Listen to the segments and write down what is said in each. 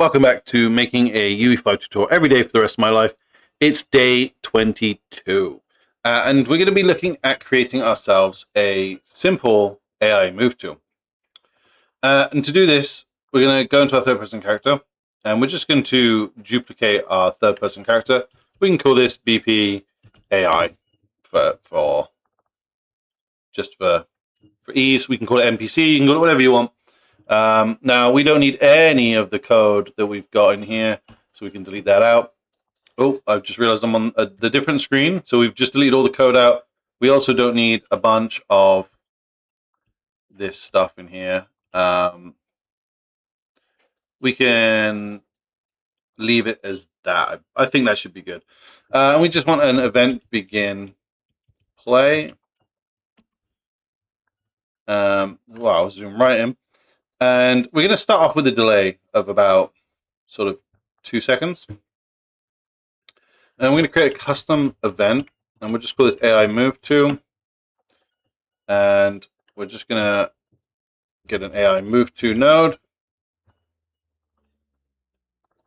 Welcome back to making a UE5 tutorial every day for the rest of my life. It's day 22. And we're going to be looking at creating ourselves a simple AI move tool. And to do this, we're going to go into our third-person character, and we're just going to duplicate our third-person character. We can call this BP AI for ease. We can call it NPC. You can call it whatever you want. Now, we don't need any of the code that we've got in here, so we can delete that out. Oh, I've just realized I'm on the different screen, so we've just deleted all the code out. We also don't need a bunch of this stuff in here. We can leave it as that. I think that should be good. And we just want an event begin play. Wow, I'll zoom right in. And we're going to start off with a delay of about sort of 2 seconds. And we're going to create a custom event, and we'll just call this AI move to. And we're just going to get an AI move to node.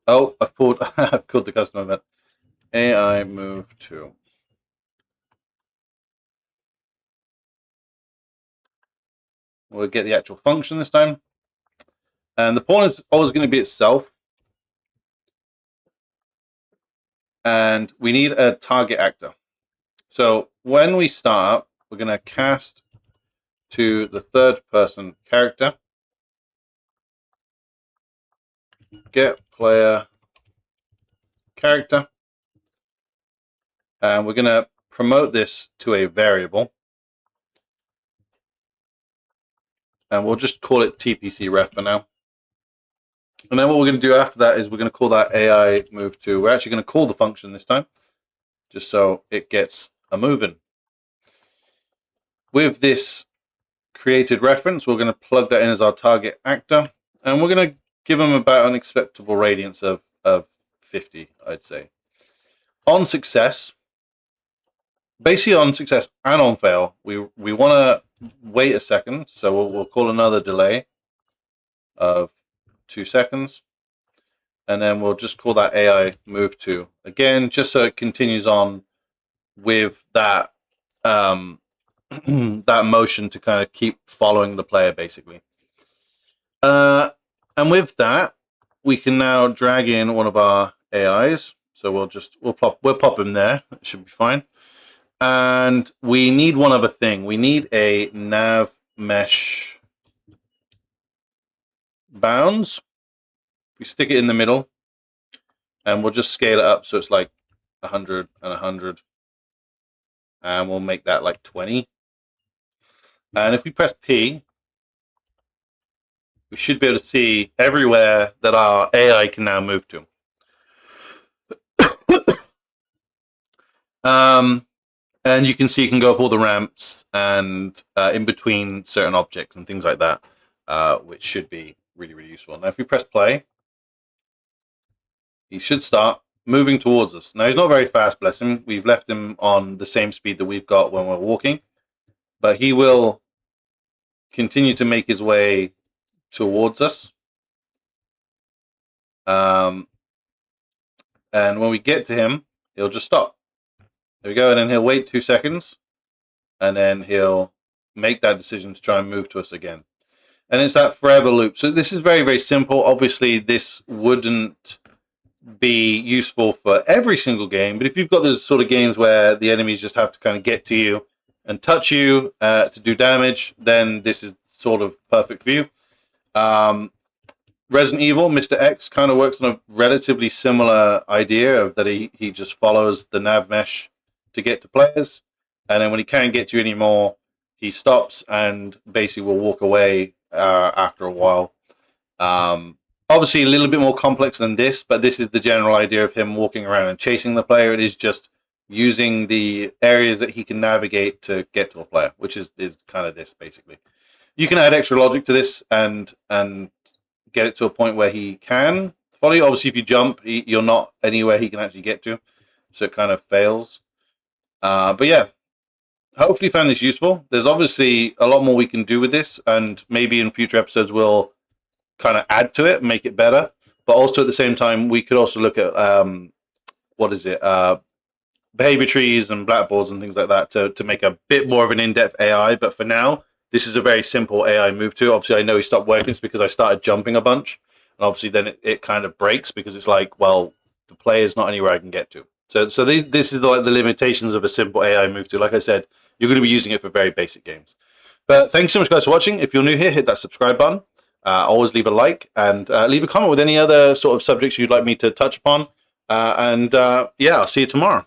Oh, I've pulled the custom event. AI move to. We'll get the actual function this time. And the pawn is always going to be itself. And we need a target actor. So when we start up, we're going to cast to the third person character. Get player character. And we're going to promote this to a variable. And we'll just call it TPC ref for now. And then what we're going to do after that is we're going to call that AI move to. We're actually going to call the function this time, just so it gets a moving. With this created reference, we're going to plug that in as our target actor. And we're going to give them about an acceptable radiance of 50, I'd say. On success, basically on success and on fail, we want to wait a second. So we'll call another delay of 2 seconds. And then we'll just call that AI move to again, just so it continues on with that that motion to kind of keep following the player, basically. And with that, we can now drag in one of our AIs. So we'll pop him there. It should be fine. And we need one other thing. We need a nav mesh bounds. We stick it in the middle, and we'll just scale it up so it's like 100 and 100, and we'll make that like 20. And if we press P, we should be able to see everywhere that our AI can now move to. And you can see you can go up all the ramps and in between certain objects and things like that, which should be really, really useful. Now, if we press play, he should start moving towards us. Now, he's not very fast, bless him. We've left him on the same speed that we've got when we're walking, but he will continue to make his way towards us. And when we get to him, he'll just stop. There we go, and then he'll wait 2 seconds, and then he'll make that decision to try and move to us again. And it's that forever loop. So this is very, very simple. Obviously, this wouldn't be useful for every single game, but if you've got those sort of games where the enemies just have to kind of get to you and touch you to do damage, then this is sort of perfect for you. Resident Evil, Mr. X kind of works on a relatively similar idea of that he just follows the nav mesh to get to players, and then when he can't get to you anymore, he stops and basically will walk away after a while. Obviously a little bit more complex than this, but this is the general idea of him walking around and chasing the player. It is just using the areas that he can navigate to get to a player, which is kind of this, basically. You can add extra logic to this and get it to a point where he can follow you. Obviously, if you jump, you're not anywhere he can actually get to, so it kind of fails. But yeah, hopefully you found this useful. There's obviously a lot more we can do with this, and maybe in future episodes we'll kind of add to it, make it better. but also at the same time, we could also look at what is it? Behavior trees and blackboards and things like that to make a bit more of an in-depth AI. But for now, this is a very simple AI move to. Obviously, I know he stopped working. It's because I started jumping a bunch, and obviously then it kind of breaks because it's like, well, the play is not anywhere I can get to. So this is like the limitations of a simple AI move to. Like I said, you're going to be using it for very basic games. But thanks so much, guys, for watching. If you're new here, hit that subscribe button. Always leave a like and leave a comment with any other sort of subjects you'd like me to touch upon. Yeah, I'll see you tomorrow.